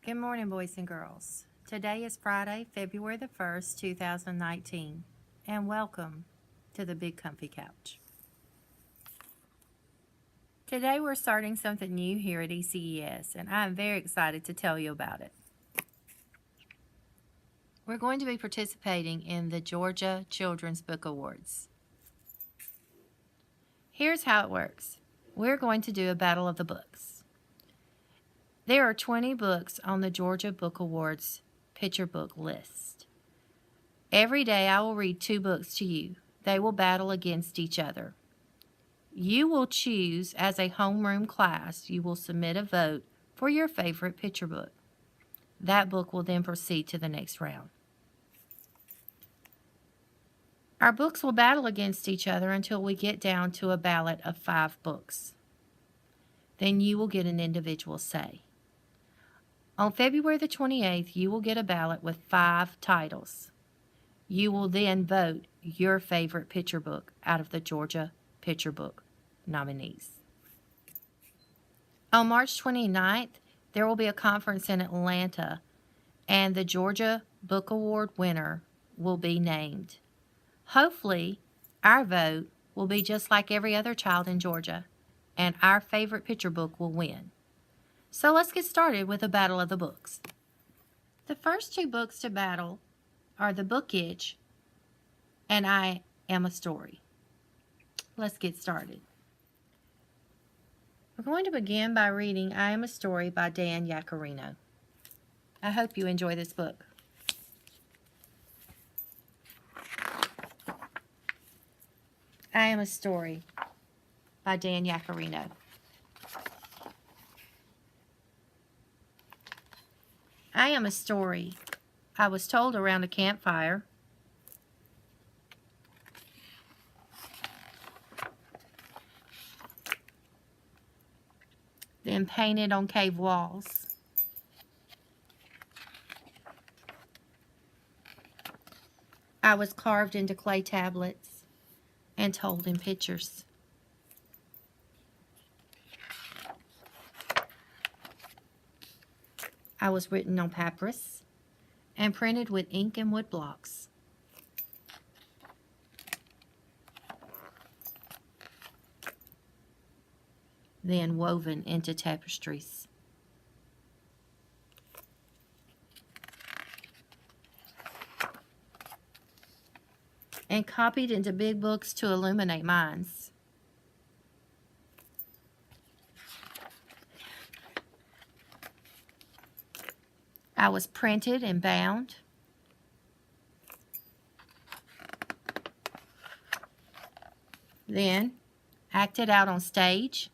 Good morning, boys and girls. Today is Friday, February the 1st, 2019, and welcome to the Big Comfy Couch. Today we're starting something new here at ECES, and I'm very excited to tell you about it. We're going to be participating in the Georgia Children's Book Awards. Here's how it works. We're going to do a battle of the books. There are 20 books on the Georgia Book Awards picture book list. Every day I will read 2 books to you. They will battle against each other. You will choose, as a homeroom class, you will submit a vote for your favorite picture book. That book will then proceed to the next round. Our books will battle against each other until we get down to a ballot of 5 books. Then you will get an individual say. On February the 28th, you will get a ballot with 5 titles. You will then vote your favorite picture book out of the Georgia Picture Book nominees. On March 29th, there will be a conference in Atlanta, and the Georgia Book Award winner will be named. Hopefully, our vote will be just like every other child in Georgia, and our favorite picture book will win. So let's get started with the battle of the books. The first 2 books to battle are The Book Itch and I Am a Story. Let's get started. We're going to begin by reading I Am a Story by Dan Yaccarino. I hope you enjoy this book. I Am a Story by Dan Yaccarino. I am a story I was told around a campfire. Then painted on cave walls. I was carved into clay tablets and told in pictures. I was written on papyrus and printed with ink and wood blocks. Then woven into tapestries. And copied into big books to illuminate minds. I was printed and bound. Then acted out on stage.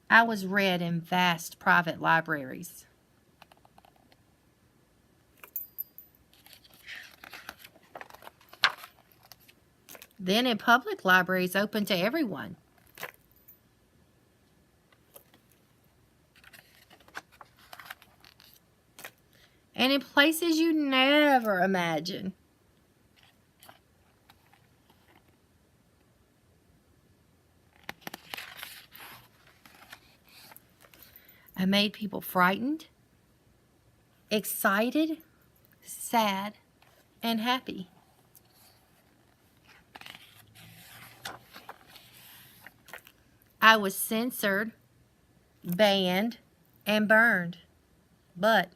I was read in vast private libraries. Then in public libraries open to everyone. And in places you never imagine. I made people frightened, excited, sad, and happy. I was censored, banned, and burned, but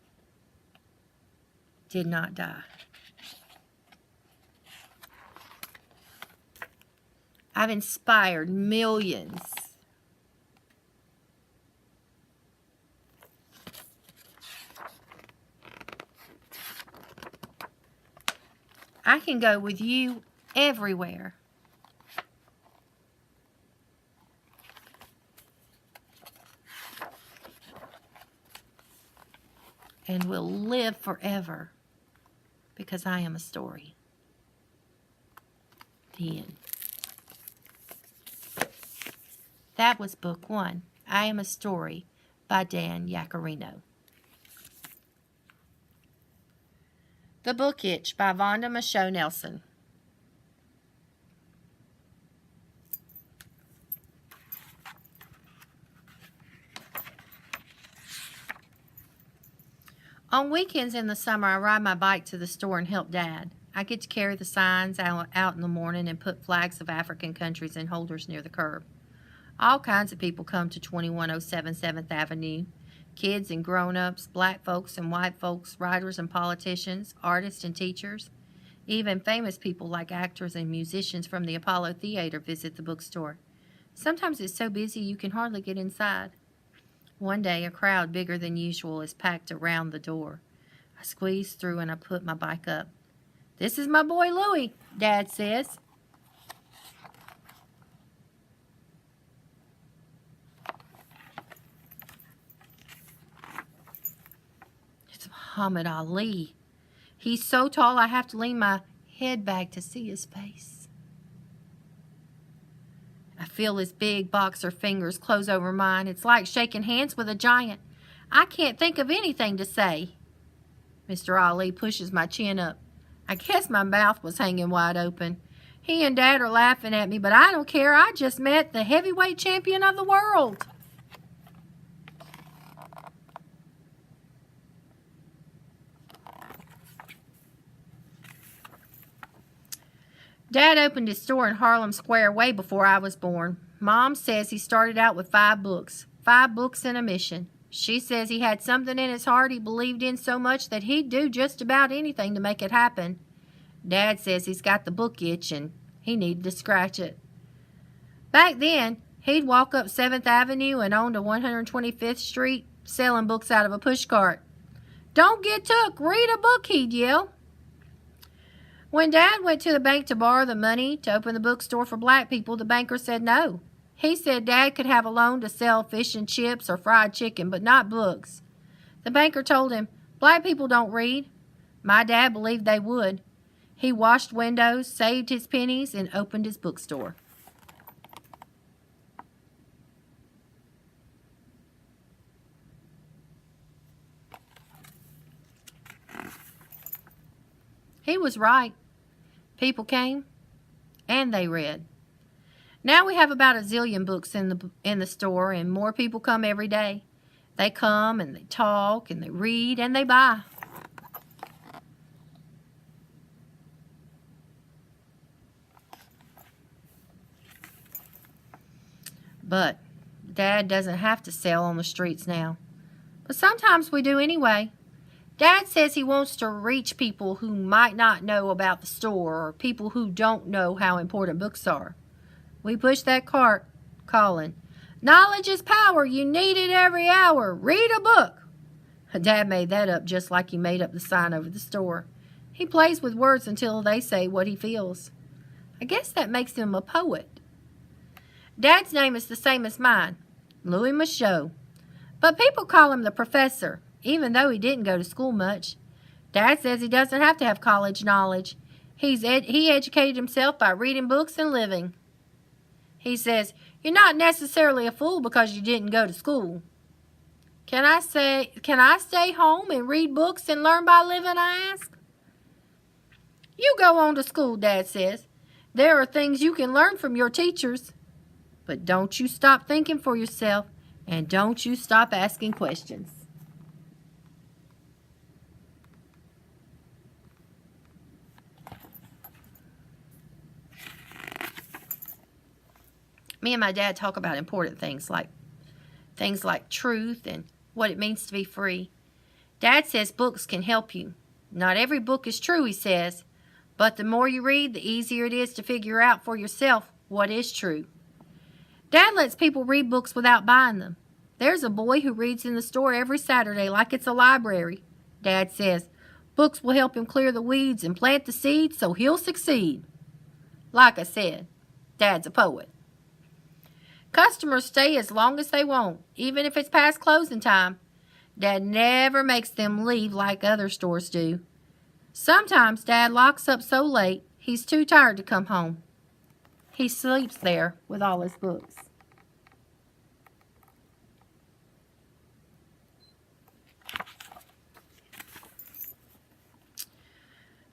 did not die. I've inspired millions. I can go with you everywhere. And will live forever. Because I am a story. The end. That was book 1. I Am a Story by Dan Yaccarino. The Book Itch by Vonda Michaud Nelson. On weekends in the summer, I ride my bike to the store and help Dad. I get to carry the signs out in the morning and put flags of African countries in holders near the curb. All kinds of people come to 2107 7th Avenue. Kids and grown-ups, black folks and white folks, writers and politicians, artists and teachers. Even famous people like actors and musicians from the Apollo Theater visit the bookstore. Sometimes it's so busy you can hardly get inside. One day, a crowd bigger than usual is packed around the door. I squeeze through and I put my bike up. "This is my boy Louie," Dad says. It's Muhammad Ali. He's so tall I have to lean my head back to see his face. I feel his big boxer fingers close over mine. It's like shaking hands with a giant. I can't think of anything to say. Mr. Ali pushes my chin up. I guess my mouth was hanging wide open. He and Dad are laughing at me, but I don't care. I just met the heavyweight champion of the world. Dad opened his store in Harlem Square way before I was born. Mom says he started out with 5 books. 5 books and a mission. She says he had something in his heart he believed in so much that he'd do just about anything to make it happen. Dad says he's got the book itch and he needed to scratch it. Back then, he'd walk up 7th Avenue and on to 125th Street selling books out of a pushcart. "Don't get took, read a book," he'd yell. When Dad went to the bank to borrow the money to open the bookstore for black people, the banker said no. He said Dad could have a loan to sell fish and chips or fried chicken, but not books. The banker told him, "Black people don't read." My dad believed they would. He washed windows, saved his pennies, and opened his bookstore. He was right. People came, and they read. Now we have about a zillion books in the store, and more people come every day. They come, and they talk, and they read, and they buy. But Dad doesn't have to sell on the streets now. But sometimes we do anyway. Dad says he wants to reach people who might not know about the store or people who don't know how important books are. We push that cart, calling, "Knowledge is power. You need it every hour. Read a book." Dad made that up just like he made up the sign over the store. He plays with words until they say what he feels. I guess that makes him a poet. Dad's name is the same as mine, Louis Michaud. But people call him the professor, even though he didn't go to school much. Dad says he doesn't have to have college knowledge. He educated himself by reading books and living. He says, "You're not necessarily a fool because you didn't go to school." Can I stay home and read books and learn by living, I ask? You go on to school, Dad says. There are things you can learn from your teachers. But don't you stop thinking for yourself, and don't you stop asking questions. Me and my dad talk about important things like truth and what it means to be free. Dad says books can help you. Not every book is true, he says, but the more you read, the easier it is to figure out for yourself what is true. Dad lets people read books without buying them. There's a boy who reads in the store every Saturday like it's a library. Dad says books will help him clear the weeds and plant the seeds so he'll succeed. Like I said, Dad's a poet. Customers stay as long as they want, even if it's past closing time. Dad never makes them leave like other stores do. Sometimes Dad locks up so late, he's too tired to come home. He sleeps there with all his books.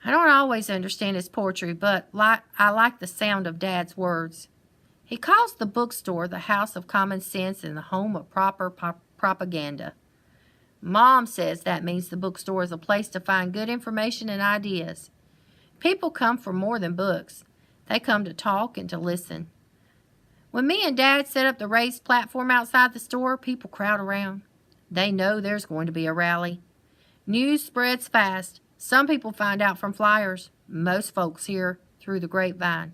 I don't always understand his poetry, but I like the sound of Dad's words. He calls the bookstore the house of common sense and the home of proper propaganda. Mom says that means the bookstore is a place to find good information and ideas. People come for more than books. They come to talk and to listen. When me and Dad set up the raised platform outside the store, people crowd around. They know there's going to be a rally. News spreads fast. Some people find out from flyers. Most folks hear through the grapevine.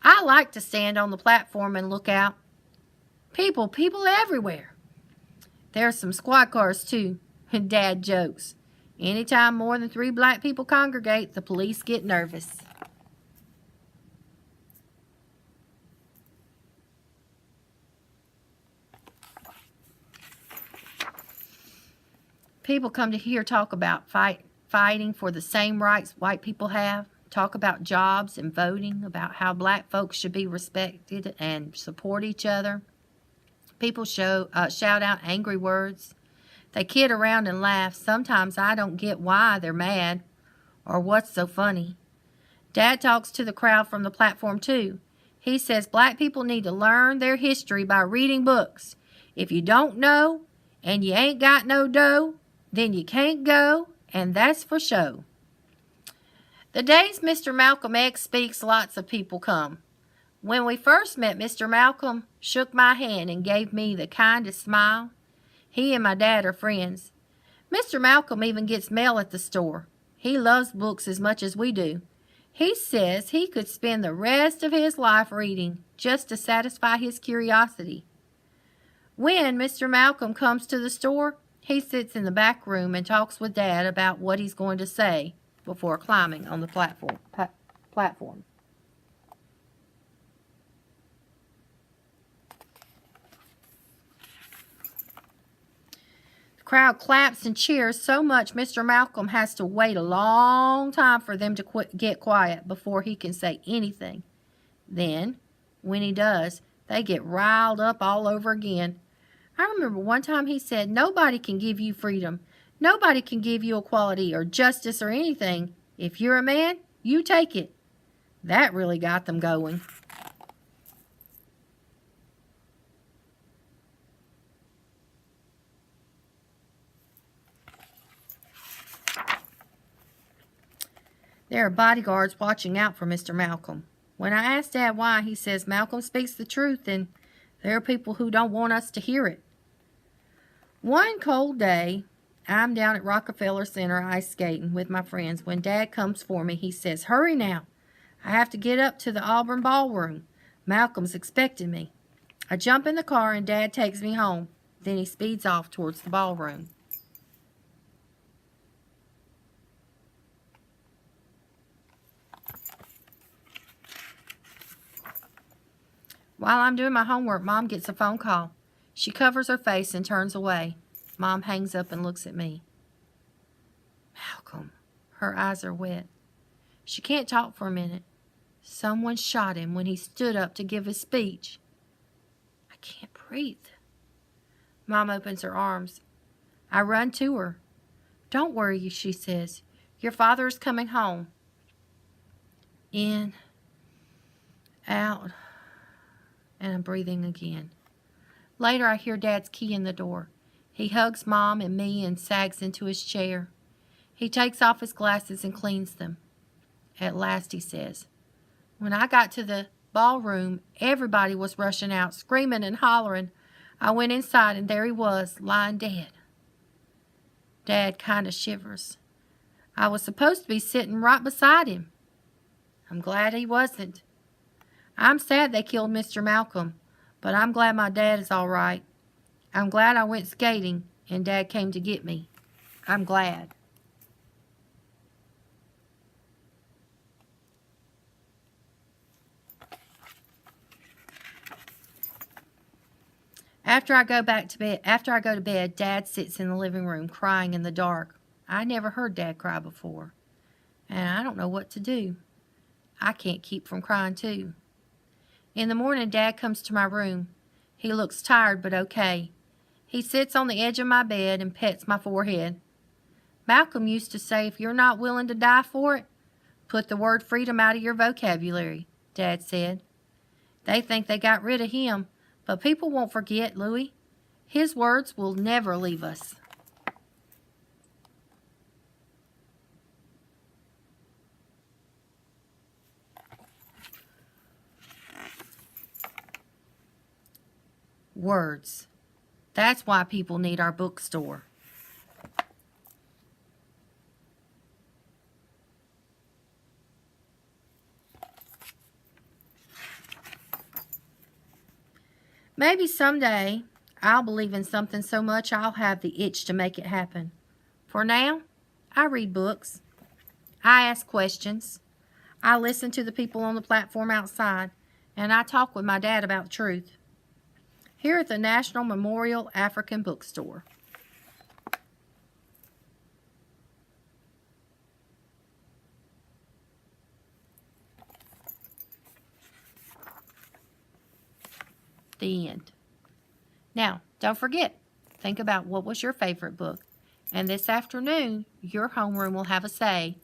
I like to stand on the platform and look out. People everywhere. There's some squad cars too. And Dad jokes. Anytime more than 3 black people congregate, the police get nervous. People come to hear talk about fighting for the same rights white people have, talk about jobs and voting, about how black folks should be respected and support each other. People shout out angry words. They kid around and laugh. Sometimes I don't get why they're mad or what's so funny. Dad talks to the crowd from the platform too. He says black people need to learn their history by reading books. If you don't know and you ain't got no dough, then you can't go, and that's for show. The days Mr. Malcolm X speaks, lots of people come. When we first met, Mr. Malcolm shook my hand and gave me the kindest smile. He and my dad are friends. Mr. Malcolm even gets mail at the store. He loves books as much as we do. He says he could spend the rest of his life reading just to satisfy his curiosity. When Mr. Malcolm comes to the store, he sits in the back room and talks with Dad about what he's going to say before climbing on the platform. The crowd claps and cheers so much Mr. Malcolm has to wait a long time for them to get quiet before he can say anything. Then, when he does, they get riled up all over again. I remember one time he said, nobody can give you freedom. Nobody can give you equality or justice or anything. If you're a man, you take it. That really got them going. There are bodyguards watching out for Mr. Malcolm. When I ask Dad why, he says Malcolm speaks the truth and there are people who don't want us to hear it. One cold day, I'm down at Rockefeller Center ice skating with my friends. When Dad comes for me, he says, hurry now. I have to get up to the Auburn Ballroom. Malcolm's expecting me. I jump in the car and Dad takes me home. Then he speeds off towards the ballroom. While I'm doing my homework, Mom gets a phone call. She covers her face and turns away. Mom hangs up and looks at me. Malcolm. Her eyes are wet. She can't talk for a minute. Someone shot him when he stood up to give his speech. I can't breathe. Mom opens her arms. I run to her. Don't worry, she says. Your father is coming home. In, out, and I'm breathing again. Later, I hear Dad's key in the door. He hugs Mom and me and sags into his chair. He takes off his glasses and cleans them. At last, he says, when I got to the ballroom, everybody was rushing out, screaming and hollering. I went inside, and there he was, lying dead. Dad kind of shivers. I was supposed to be sitting right beside him. I'm glad he wasn't. I'm sad they killed Mr. Malcolm, but I'm glad my dad is all right. I'm glad I went skating and Dad came to get me. I'm glad. After I go to bed, Dad sits in the living room crying in the dark. I never heard Dad cry before, and I don't know what to do. I can't keep from crying too. In the morning, Dad comes to my room. He looks tired but okay. He sits on the edge of my bed and pets my forehead. Malcolm used to say, if you're not willing to die for it, put the word freedom out of your vocabulary, Dad said. They think they got rid of him, but people won't forget, Louie. His words will never leave us. words. That's why people need our bookstore. Maybe someday I'll believe in something so much I'll have the itch to make it happen. For now, I read books. I ask questions. I listen to the people on the platform outside, and I talk with my dad about the truth. Here at the National Memorial African Bookstore. The end. Now, don't forget, think about what was your favorite book. And this afternoon, your homeroom will have a say